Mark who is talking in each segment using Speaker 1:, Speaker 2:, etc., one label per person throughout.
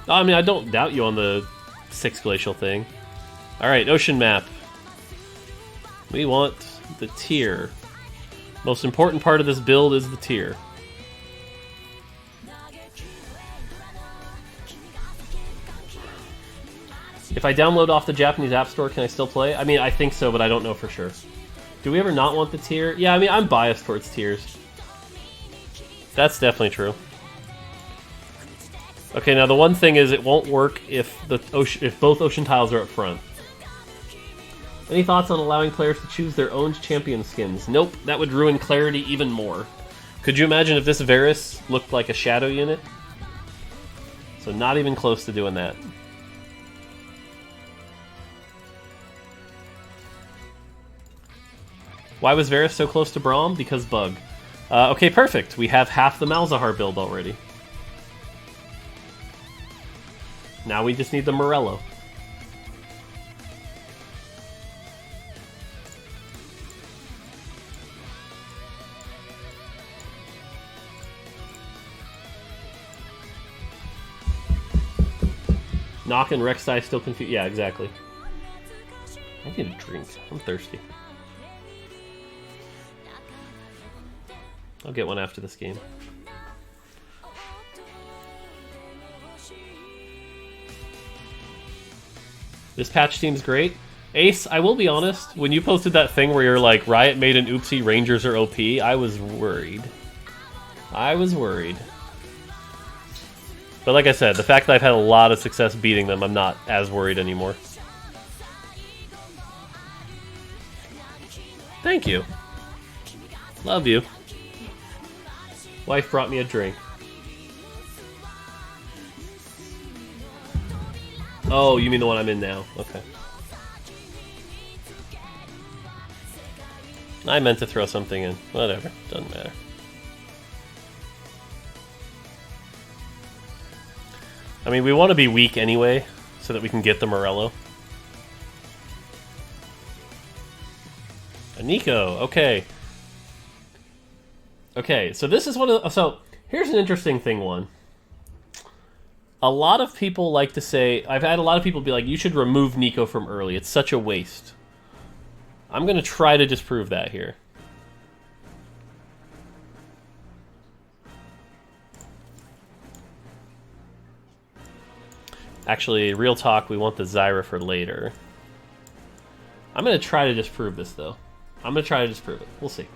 Speaker 1: I mean, I don't doubt you on the 6 glacial thing. Alright, ocean map. We want the tier. Most important part of this build is the tier. If I download off the Japanese App Store, can I still play? I mean, I think so, but I don't know for sure. Do we ever not want the tier? Yeah, I mean, I'm biased towards tiers. That's definitely true. Okay, now the one thing is it won't work if both ocean tiles are up front. Any thoughts on allowing players to choose their own champion skins? Nope, that would ruin clarity even more. Could you imagine if this Varus looked like a shadow unit? So not even close to doing that. Why was Varus so close to Braum? Because bug. Okay, perfect. We have half the Malzahar build already. Now we just need the Morello. Nock and Rek'Sai still confused. Yeah, exactly. I need a drink. I'm thirsty. I'll get one after this game. This patch seems great. Ace, I will be honest, when you posted that thing where you're like, Riot made an oopsie, Rangers are OP, I was worried. I was worried. But like I said, the fact that I've had a lot of success beating them, I'm not as worried anymore. Thank you. Love you. Wife brought me a drink. Oh, you mean the one I'm in now? Okay. I meant to throw something in. Whatever. Doesn't matter. I mean, we want to be weak anyway, so that we can get the Morello. A Nico, okay. Okay, so this is one of the... So, here's an interesting thing, one. A lot of people like to say... I've had a lot of people be like, you should remove Nico from early. It's such a waste. I'm going to try to disprove that here. Actually, real talk, we want the Zyra for later. I'm going to try to disprove this, though. I'm going to try to disprove it. We'll see.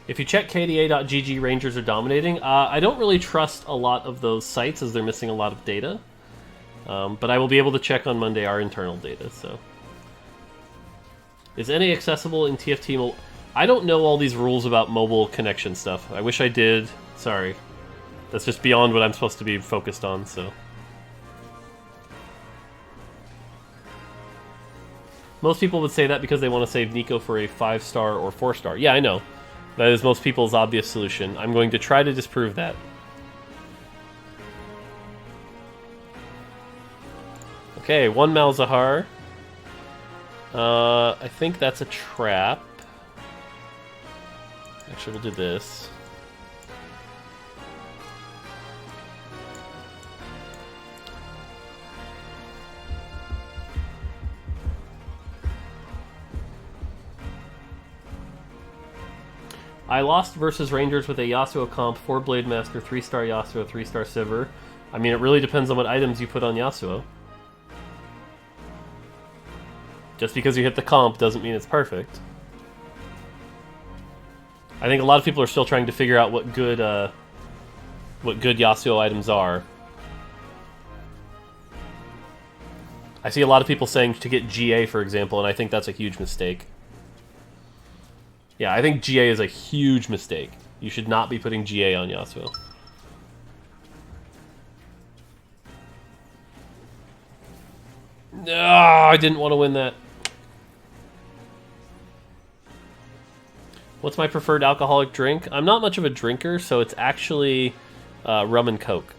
Speaker 1: If you check KDA.GG, Rangers are dominating. I don't really trust a lot of those sites as they're missing a lot of data. But I will be able to check on Monday our internal data, so... Is NA accessible in TFT? I don't know all these rules about mobile connection stuff. I wish I did. Sorry. That's just beyond what I'm supposed to be focused on, so... Most people would say that because they want to save Nico for a 5-star or 4-star. Yeah, I know. That is most people's obvious solution. I'm going to try to disprove that. Okay, one Malzahar. I think that's a trap. Actually, we'll do this. I lost versus Rangers with a Yasuo comp, 4 Blade Master, 3-star Yasuo, 3-star Sivir. I mean, it really depends on what items you put on Yasuo. Just because you hit the comp doesn't mean it's perfect. I think a lot of people are still trying to figure out what good Yasuo items are. I see a lot of people saying to get GA, for example, and I think that's a huge mistake. Yeah, I think GA is a huge mistake. You should not be putting GA on Yasuo. No, I didn't want to win that. What's my preferred alcoholic drink? I'm not much of a drinker, so it's actually rum and Coke.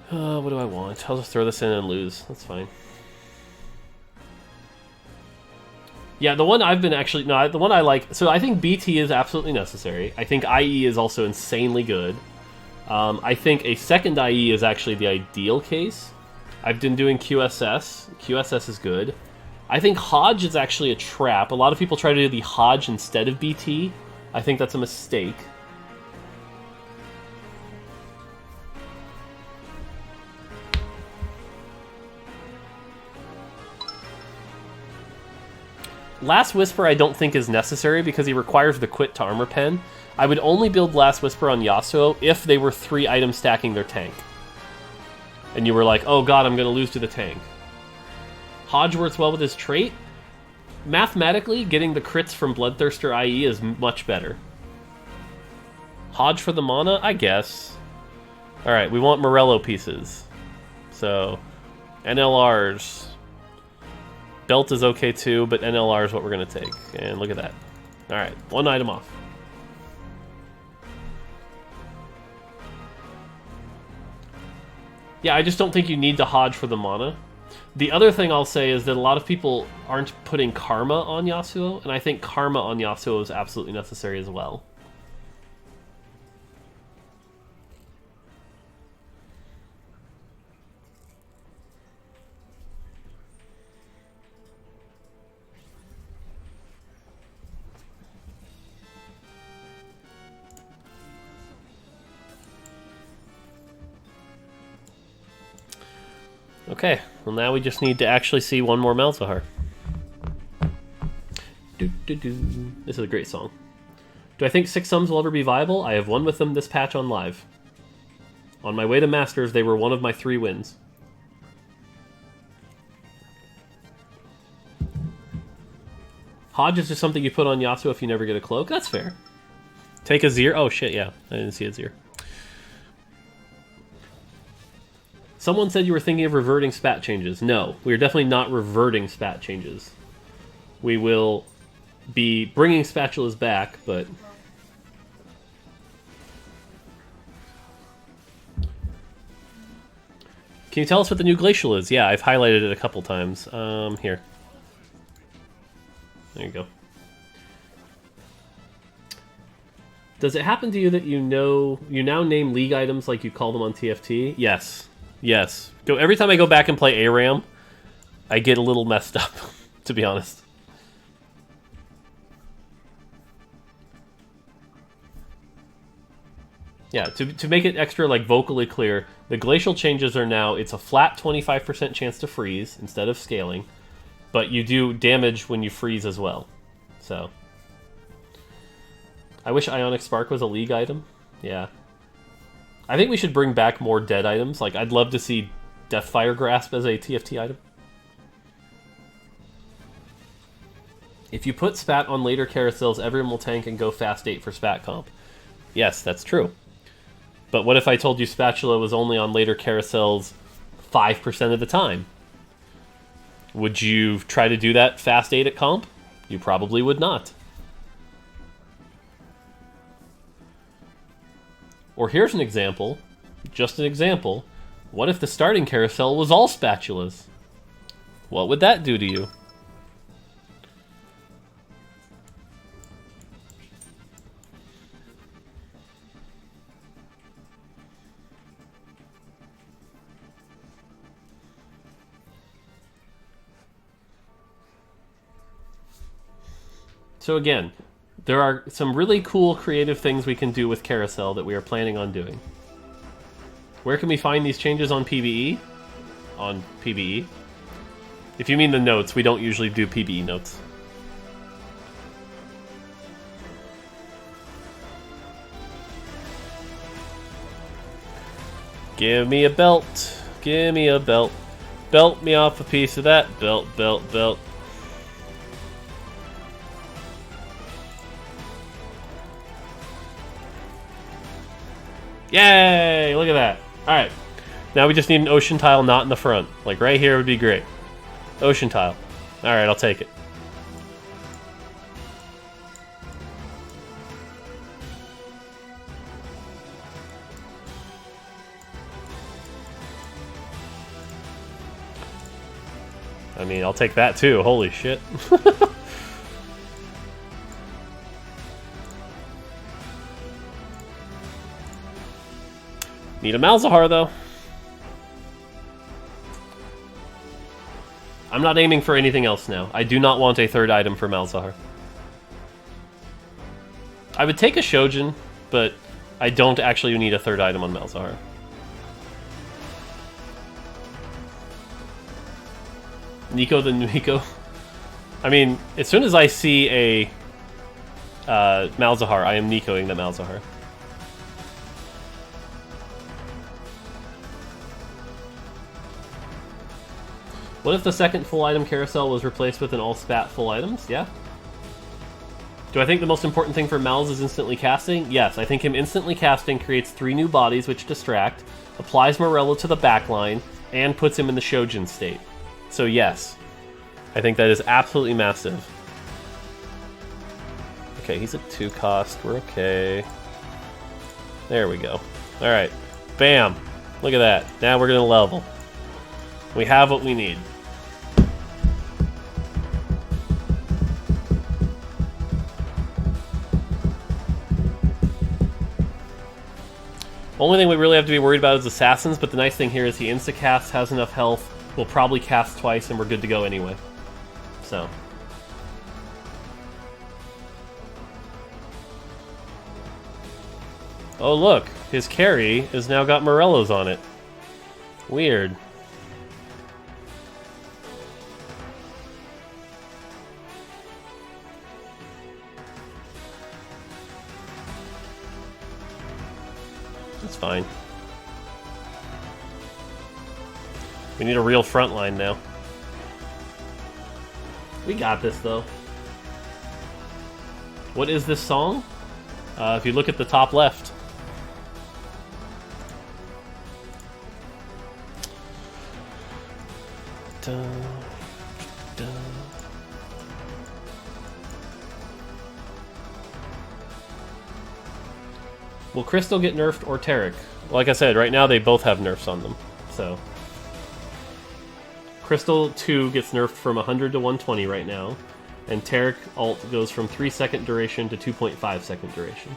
Speaker 1: What do I want? I'll just throw this in and lose. That's fine. Yeah, the one I've been actually... No, the one I like... So I think BT is absolutely necessary. I think IE is also insanely good. I think a second IE is actually the ideal case. I've been doing QSS. QSS is good. I think Hodge is actually a trap. A lot of people try to do the Hodge instead of BT. I think that's a mistake. Last Whisper I don't think is necessary because he requires the quit to armor pen. I would only build Last Whisper on Yasuo if they were 3 items stacking their tank. And you were like, oh god, I'm going to lose to the tank. Hodge works well with his trait. Mathematically, getting the crits from Bloodthirster IE is much better. Hodge for the mana? I guess. Alright, we want Morello pieces. So, NLRs. Belt is okay too, but NLR is what we're going to take. And look at that. Alright, 1 item off. Yeah, I just don't think you need to Hodge for the mana. The other thing I'll say is that a lot of people aren't putting Karma on Yasuo, and I think Karma on Yasuo is absolutely necessary as well. Okay, well now we just need to actually see one more Malzahar. This is a great song. Do I think 6 sums will ever be viable? I have won with them this patch on live. On my way to Masters, they were one of my 3 wins. Hodge is just something you put on Yasuo if you never get a cloak. That's fair. Take a Zir. Oh shit, yeah. I didn't see a Zir. Someone said you were thinking of reverting spat changes. No, we are definitely not reverting spat changes. We will be bringing spatulas back, but... Can you tell us what the new glacial is? Yeah, I've highlighted it a couple times. Here. There you go. Does it happen to you that you now name league items like you call them on TFT? Yes. Yes. Every time I go back and play ARAM, I get a little messed up, to be honest. Yeah, to make it extra like vocally clear, the glacial changes are now, it's a flat 25% chance to freeze instead of scaling, but you do damage when you freeze as well. So I wish Ionic Spark was a league item. Yeah. I think we should bring back more dead items. Like, I'd love to see Deathfire Grasp as a TFT item. If you put Spat on later carousels, everyone will tank and go fast 8 for Spat comp. Yes, that's true. But what if I told you Spatula was only on later carousels 5% of the time? Would you try to do that fast 8 at comp? You probably would not. Or here's an example, just an example. What if the starting carousel was all spatulas? What would that do to you? So again, there are some really cool creative things we can do with Carousel that we are planning on doing. Where can we find these changes on PvE? On PvE? If you mean the notes, we don't usually do PvE notes. Give me a belt. Give me a belt. Belt me off a piece of that. Belt, belt, belt. Yay! Look at that. Alright. Now we just need an ocean tile not in the front. Like right here would be great. Ocean tile. Alright, I'll take it. I mean, I'll take that too. Holy shit. Need a Malzahar, though. I'm not aiming for anything else now. I do not want a third item for Malzahar. I would take a Shojin, but I don't actually need a third item on Malzahar. Nico the Nico. I mean, as soon as I see a Malzahar, I am Nicoing the Malzahar. What if the second full item carousel was replaced with an all-spat full items? Yeah. Do I think the most important thing for Malz is instantly casting? Yes, I think him instantly casting creates 3 new bodies which distract, applies Morello to the backline, and puts him in the Shojin state. So yes, I think that is absolutely massive. Okay, he's at 2 cost. We're okay. There we go. Alright. Bam! Look at that. Now we're gonna level. We have what we need. Only thing we really have to be worried about is assassins, but the nice thing here is he insta-casts, has enough health, will probably cast twice, and we're good to go anyway. So. Oh look, his carry has now got Morellos on it. Weird. That's fine. We need a real front line now. We got this, though. What is this song? If you look at the top left. Dun, dun. Will Crystal get nerfed or Taric? Like I said, right now they both have nerfs on them. So Crystal 2 gets nerfed from 100 to 120 right now, and Taric ult goes from 3-second duration to 2.5-second duration.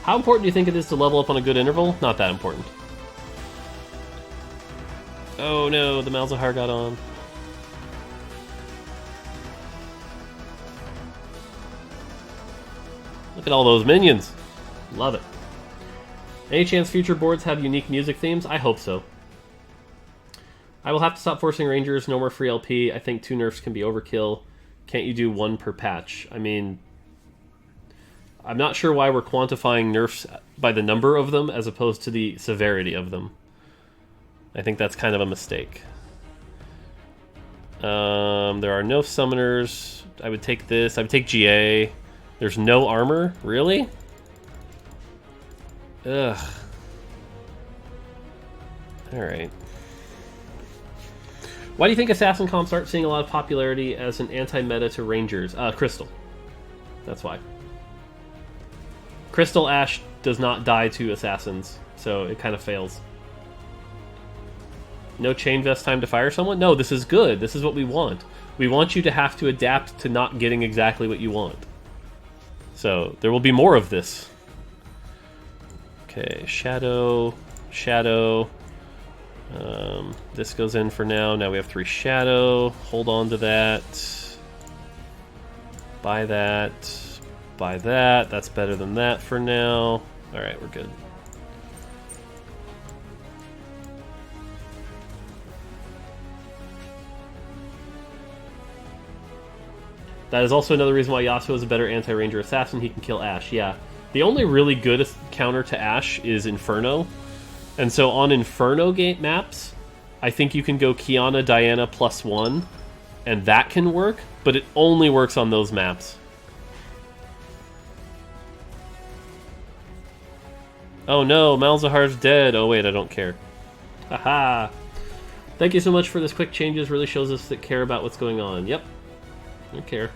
Speaker 1: How important do you think it is to level up on a good interval? Not that important. Oh no, the Malzahar got on. Look at all those minions. Love it. Any chance future boards have unique music themes? I hope so. I will have to stop forcing Rangers. No more free LP. I think 2 nerfs can be overkill. Can't you do 1 per patch? I mean, I'm not sure why we're quantifying nerfs by the number of them as opposed to the severity of them. I think that's kind of a mistake. There are no summoners. I would take this. I would take GA. There's no armor? Really? Ugh. Alright. Why do you think Assassin comps aren't seeing a lot of popularity as an anti-meta to Rangers? Crystal. That's why. Crystal Ash does not die to Assassins, so it kind of fails. No chain vest time to fire someone? No, this is good. This is what we want. We want you to have to adapt to not getting exactly what you want. So, there will be more of this. Okay, Shadow, Shadow. This goes in for now. Now we have 3 Shadow. Hold on to that. Buy that. Buy that. That's better than that for now. Alright, we're good. That is also another reason why Yasuo is a better anti-ranger assassin. He can kill Ashe, yeah. The only really good counter to Ashe is Inferno. And so on Inferno gate maps, I think you can go Kiana, Diana +1, and that can work, but it only works on those maps. Oh no, Malzahar's dead. Oh wait, I don't care. Haha. Thank you so much for this quick changes. Really shows us that care about what's going on. Yep. I don't care.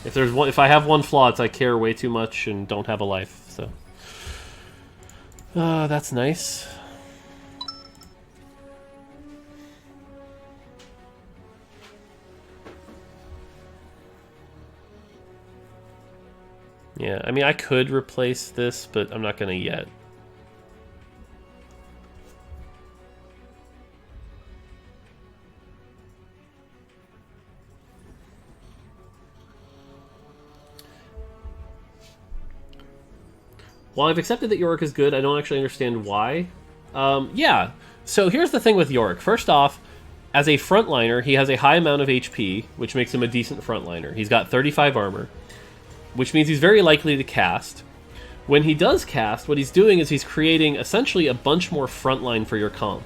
Speaker 1: If I have one flaw, it's I care way too much and don't have a life. So, that's nice. Yeah, I mean, I could replace this, but I'm not going to yet. While I've accepted that Yorick is good, I don't actually understand why. Yeah, so here's the thing with Yorick. First off, as a frontliner, he has a high amount of HP, which makes him a decent frontliner. He's got 35 armor, which means he's very likely to cast. When he does cast, what he's doing is he's creating essentially a bunch more frontline for your comp.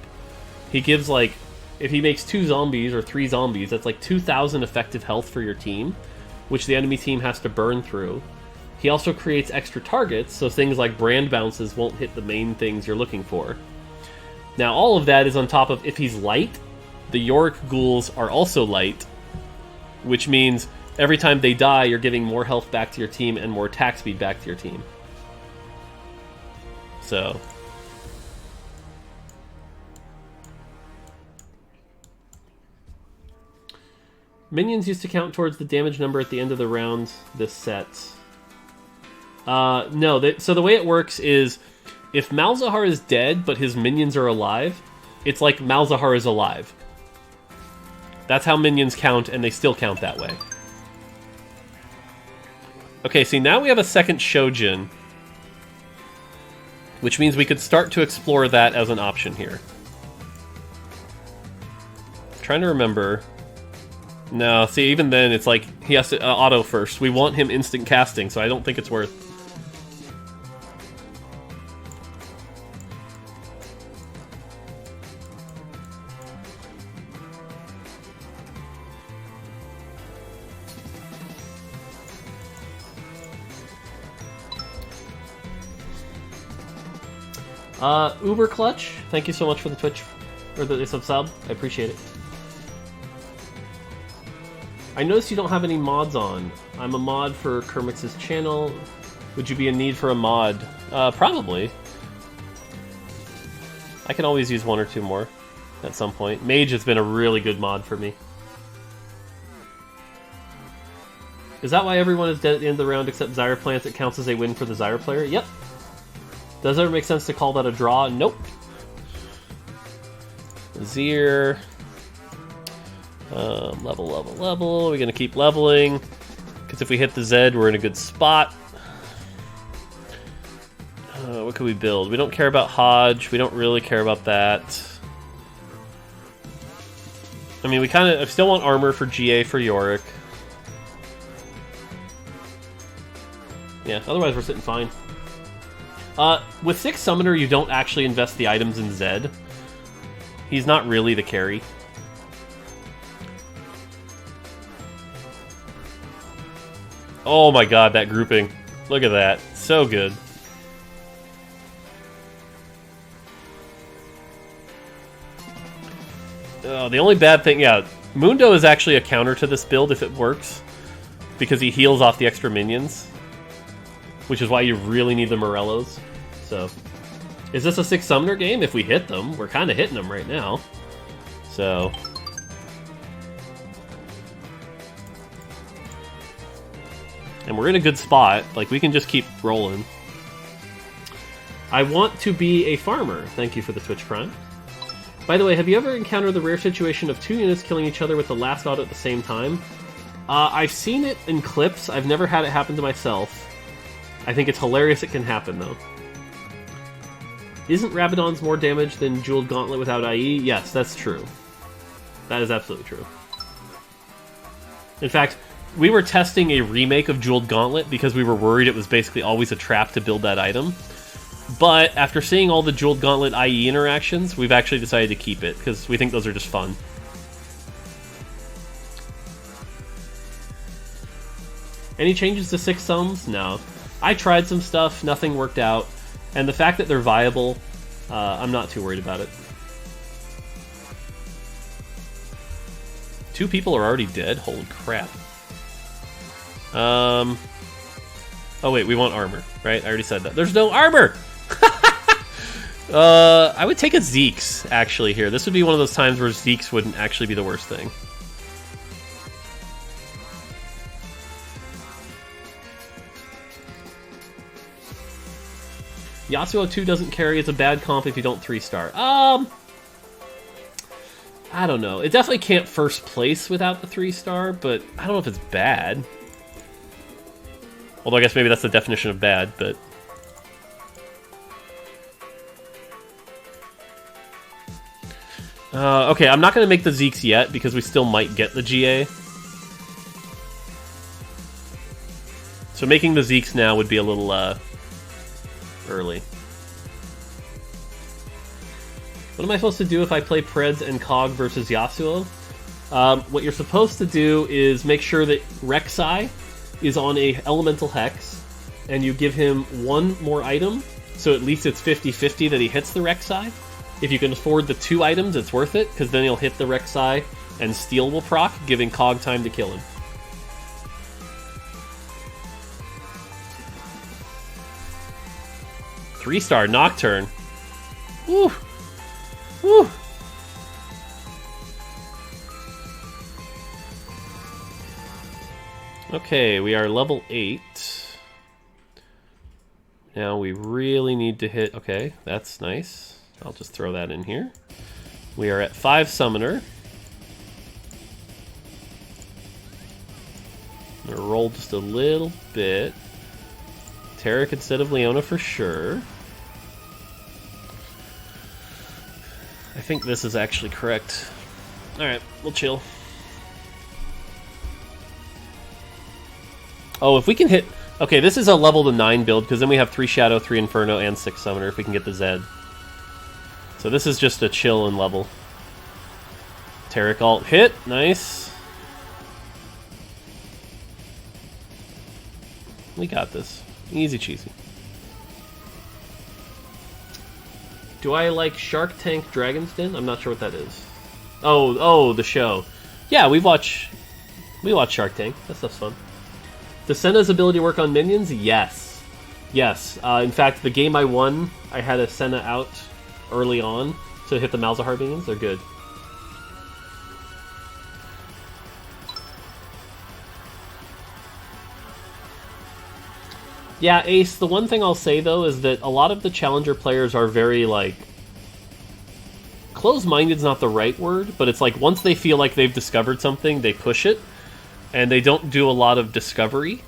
Speaker 1: He gives, like, if he makes 2 zombies or 3 zombies, that's like 2,000 effective health for your team, which the enemy team has to burn through. He also creates extra targets, so things like brand bounces won't hit the main things you're looking for. Now, all of that is on top of, if he's light, the Yorick ghouls are also light, which means every time they die, you're giving more health back to your team and more attack speed back to your team. So... minions used to count towards the damage number at the end of the round this set. No, so the way it works is, if Malzahar is dead, but his minions are alive, it's like Malzahar is alive. That's how minions count, and they still count that way. Okay, see, now we have a second Shojin, which means we could start to explore that as an option here. I'm trying to remember... No, see, even then, it's like, he has to auto first. We want him instant casting, so I don't think it's worth... Uber Clutch, thank you so much for the Twitch, or the sub. I appreciate it. I noticed you don't have any mods on. I'm a mod for Kermix's channel. Would you be in need for a mod? Probably. I can always use 1 or 2 more at some point. Mage has been a really good mod for me. Is that why everyone is dead at the end of the round except Zyra Plants? It counts as a win for the Zyra player? Yep. Does it ever make sense to call that a draw? Nope. Azir. Level. We're going to keep leveling. Because if we hit the Zed, we're in a good spot. What can we build? We don't care about Hodge. We don't really care about that. I mean, I still want armor for GA for Yorick. Yeah, otherwise we're sitting fine. With 6 Summoner, you don't actually invest the items in Zed. He's not really the carry. Oh my god, that grouping. Look at that. So good. The only bad thing, yeah, Mundo is actually a counter to this build if it works, because he heals off the extra minions, which is why you really need the Morellos. So, is this a 6 Summoner game? If we hit them, we're kind of hitting them right now. So, and we're in a good spot. Like, we can just keep rolling. I want to be a farmer. Thank you for the Twitch Prime. By the way, have you ever encountered the rare situation of 2 units killing each other with the last auto at the same time? I've seen it in clips. I've never had it happen to myself. I think it's hilarious it can happen, though. Isn't Rabadon's more damage than Jeweled Gauntlet without IE? Yes, that's true. That is absolutely true. In fact, we were testing a remake of Jeweled Gauntlet because we were worried it was basically always a trap to build that item. But after seeing all the Jeweled Gauntlet IE interactions, we've actually decided to keep it, because we think those are just fun. Any changes to 6 sums? No. I tried some stuff, nothing worked out. And the fact that they're viable, I'm not too worried about it. 2 people are already dead? Holy crap. Oh wait, we want armor, right? I already said that. There's no armor! I would take a Zeke's, actually, here. This would be one of those times where Zeke's wouldn't actually be the worst thing. Yasuo 2 doesn't carry. It's a bad comp if you don't 3-star. I don't know. It definitely can't first place without the 3-star, but I don't know if it's bad. Although I guess maybe that's the definition of bad, but... okay, I'm not going to make the Zeeks yet, because we still might get the GA. So making the Zeeks now would be a little, early. What am I supposed to do if I play Preds and Cog versus Yasuo? What you're supposed to do is make sure that Rek'Sai is on a elemental hex, and you give him one more item, so at least it's 50-50 that he hits the Rek'Sai. If you can afford the 2 items, it's worth it, because then he'll hit the Rek'Sai, and Steel will proc, giving Cog time to kill him. Three-star Nocturne. Woo! Woo! Okay, we are level 8. Now we really need to hit... Okay, that's nice. I'll just throw that in here. We are at 5 Summoner. I'm gonna roll just a little bit. Taric instead of Leona for sure. I think this is actually correct. Alright, we'll chill. Oh, if we can hit... Okay, this is a level to 9 build, because then we have 3 Shadow, 3 Inferno, and 6 Summoner if we can get the Zed. So this is just a chill and level. Taric alt hit, nice. We got this. Easy cheesy. Do I like Shark Tank Dragon's Den? I'm not sure what that is. Oh, the show. Yeah, we watch Shark Tank. That stuff's fun. Does Senna's ability work on minions? Yes. Yes. In fact, the game I won, I had a Senna out early on to hit the Malzahar minions. They're good. Yeah, Ace, the one thing I'll say, though, is that a lot of the Challenger players are very, like... Close-minded's not the right word, but it's like once they feel like they've discovered something, they push it, and they don't do a lot of discovery.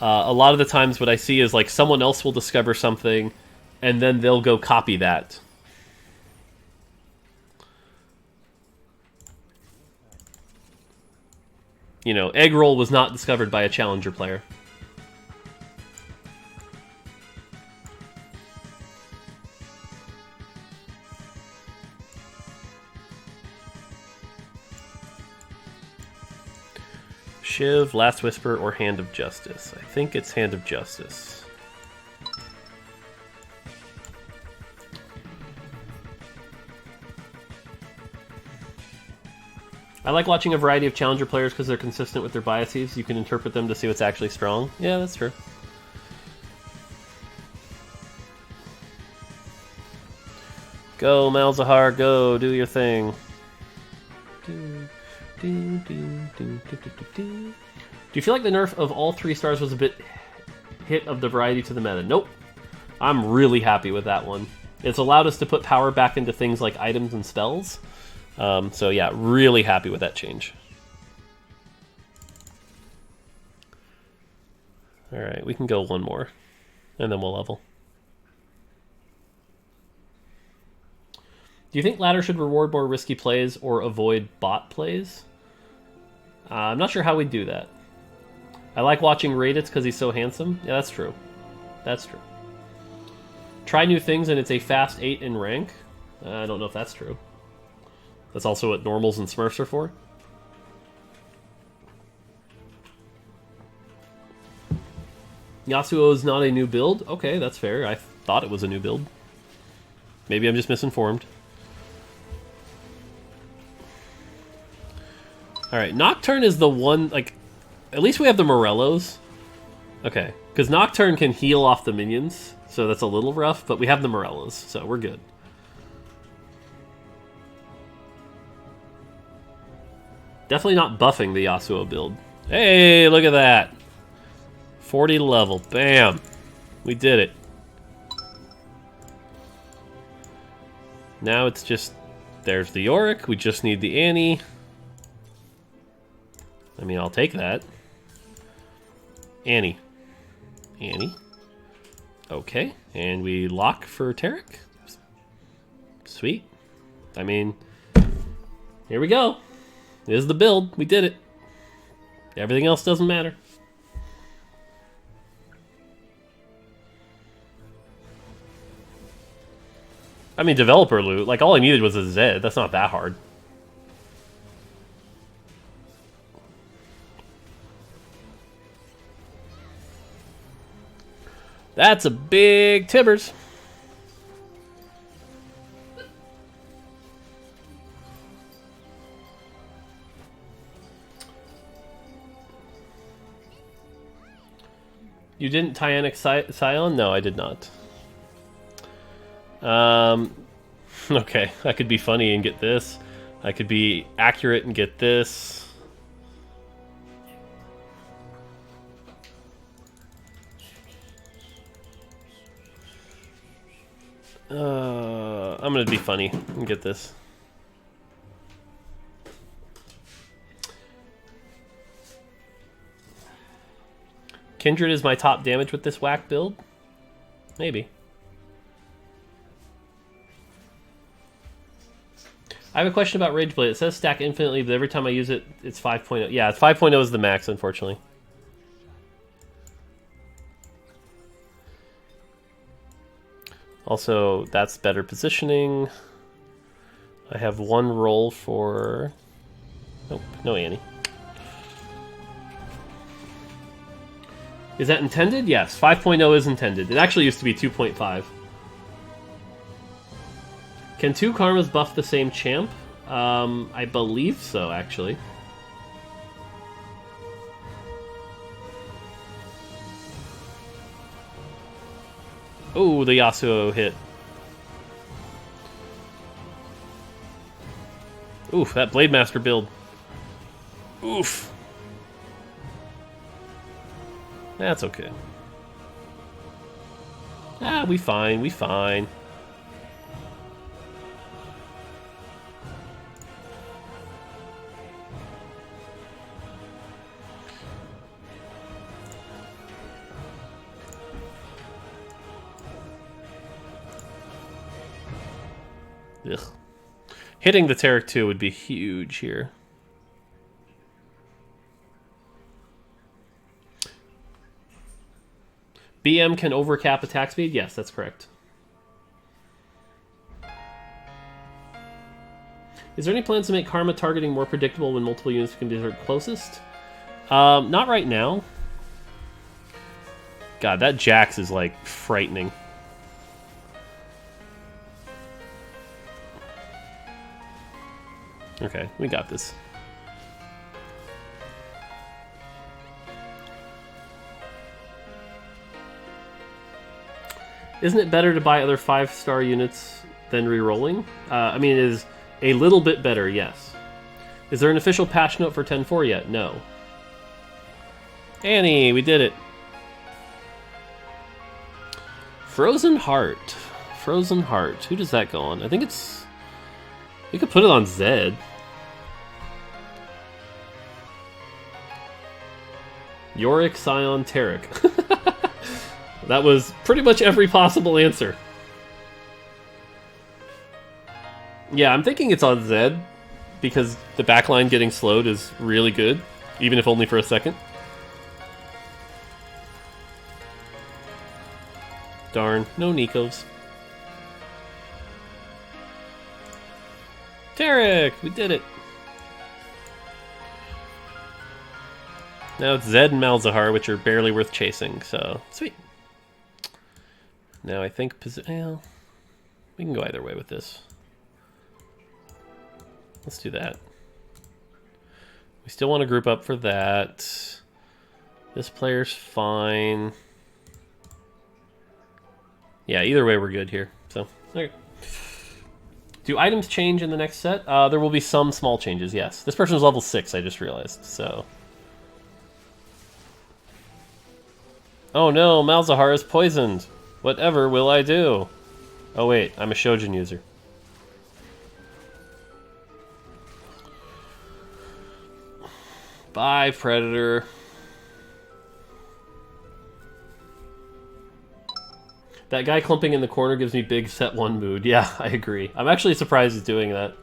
Speaker 1: A lot of the times what I see is, like, someone else will discover something, and then they'll go copy that. You know, Egg Roll was not discovered by a Challenger player. Shiv, Last Whisper, or Hand of Justice? I think it's Hand of Justice. I like watching a variety of Challenger players because they're consistent with their biases. You can interpret them to see what's actually strong. Yeah, that's true. Go, Malzahar, go, do your thing. Do you feel like the nerf of all 3 stars was a bit hit of the variety to the meta? Nope. I'm really happy with that one. It's allowed us to put power back into things like items and spells. So yeah, really happy with that change. Alright, we can go one more, and then we'll level. Do you think ladder should reward more risky plays or avoid bot plays? I'm not sure how we'd do that. I like watching Raditz because he's so handsome. Yeah, that's true. That's true. Try new things and it's a fast 8 in rank. I don't know if that's true. That's also what normals and smurfs are for. Yasuo is not a new build. Okay, that's fair. I thought it was a new build. Maybe I'm just misinformed. Alright, Nocturne is the one, like, at least we have the Morellos. Okay, because Nocturne can heal off the minions, so that's a little rough, but we have the Morellos, so we're good. Definitely not buffing the Yasuo build. Hey, look at that! 40 level, bam! We did it. Now it's just... There's the Yorick. We just need the Annie. I mean, I'll take that. Annie. Annie. Okay. And we lock for Tarek. Sweet. I mean, here we go. This is the build. We did it. Everything else doesn't matter. I mean, developer loot. Like, all I needed was a Zed. That's not that hard. That's a big Tibbers. You didn't Tyanic Scion? No, I did not. Okay, I could be funny and get this. I could be accurate and get this. I'm gonna be funny and get this. Kindred is my top damage with this whack build? Maybe. I have a question about Rageblade. It says stack infinitely, but every time I use it, it's 5.0. Yeah, 5.0 is the max, unfortunately. Also, that's better positioning. I have one roll for... Nope, no Annie. Is that intended? Yes, 5.0 is intended. It actually used to be 2.5. Can two Karmas buff the same champ? I believe so, actually. Oh, the Yasuo hit. Oof, that Blade Master build. Oof. That's okay. Ah, we fine, we fine. Ugh. Hitting the Tarek 2 would be huge here. BM can overcap attack speed? Yes, that's correct. Is there any plans to make Karma targeting more predictable when multiple units can be their closest? Not right now. God, that Jax is like frightening. Okay, we got this. Isn't it better to buy other 5-star units than re-rolling? I mean, it is a little bit better, yes. Is there an official patch note for 10.4 yet? No. Annie, we did it. Frozen Heart. Frozen Heart. Who does that go on? I think it's... You could put it on Zed. Yorick, Scion, Tarek. That was pretty much every possible answer. Yeah, I'm thinking it's on Zed, because the backline getting slowed is really good, even if only for a second. Darn, no Nikos. Tarek, we did it. Now it's Zed and Malzahar, which are barely worth chasing, so sweet. Now I think well, we can go either way with this. Let's do that. We still want to group up for that. This player's fine. Yeah, either way we're good here. So, okay. Do items change in the next set? There will be some small changes, yes. This person's level 6, I just realized, so... Oh no, Malzahar is poisoned. Whatever will I do? Oh wait, I'm a Shojin user. Bye, Predator. That guy clumping in the corner gives me big set 1 mood. Yeah, I agree. I'm actually surprised he's doing that.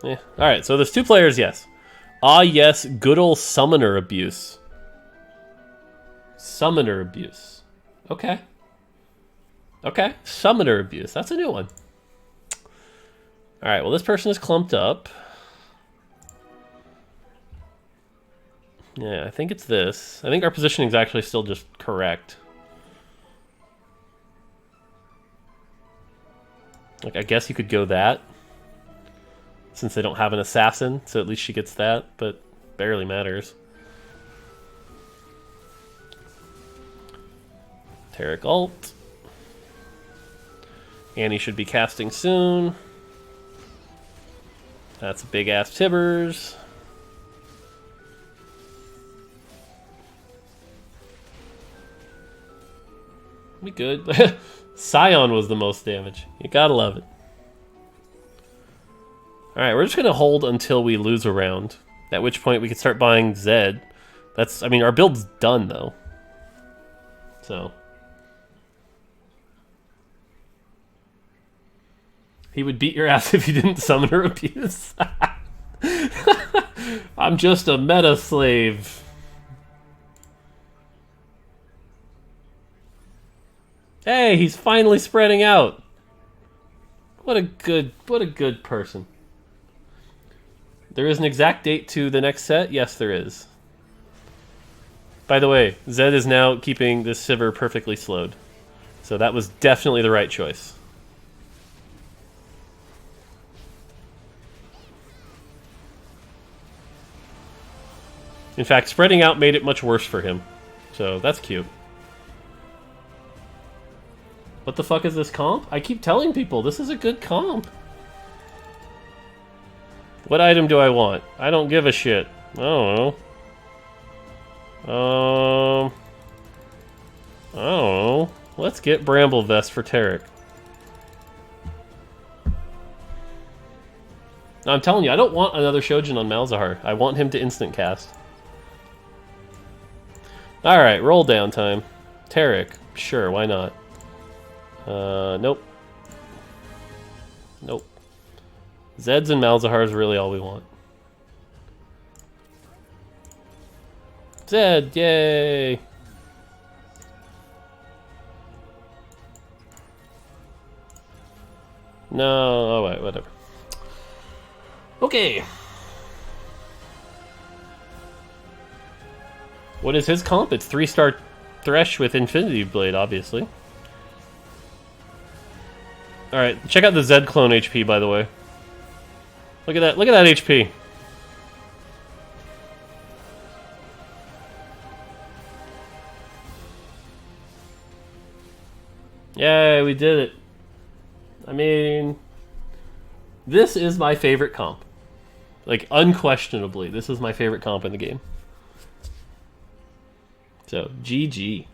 Speaker 1: Yeah. Alright, so there's 2 players, yes. Ah, yes, good ol' summoner abuse. Summoner abuse. Okay. Okay, summoner abuse. That's a new one. Alright, well, this person is clumped up. Yeah, I think it's this. I think our positioning is actually still just correct. Like, I guess you could go that. Since they don't have an assassin, so at least she gets that, but barely matters. Tarek ult. Annie should be casting soon. That's a big-ass Tibbers. We good. Scion was the most damage. You gotta love it. Alright, we're just gonna hold until we lose a round. At which point we can start buying Zed. That's, I mean, our build's done, though. So. He would beat your ass if you didn't summoner abuse. I'm just a meta slave. Hey, he's finally spreading out. What a good person. There is an exact date to the next set? Yes, there is. By the way, Zed is now keeping this Sivir perfectly slowed. So that was definitely the right choice. In fact, spreading out made it much worse for him. So that's cute. What the fuck is this comp? I keep telling people, this is a good comp. What item do I want? I don't give a shit. I don't know. I don't know. Let's get Bramble Vest for Tarek. Now, I'm telling you, I don't want another Shojin on Malzahar. I want him to instant cast. Alright, roll down time. Tarek. Sure, why not? Nope. Nope. Zeds and Malzahar is really all we want. Zed, yay! No, oh wait, whatever. Okay. What is his comp? It's 3-star Thresh with Infinity Blade, obviously. Alright, check out the Zed clone HP, by the way. Look at that HP. Yay, we did it. I mean, this is my favorite comp. Like, unquestionably, this is my favorite comp in the game. So, GG.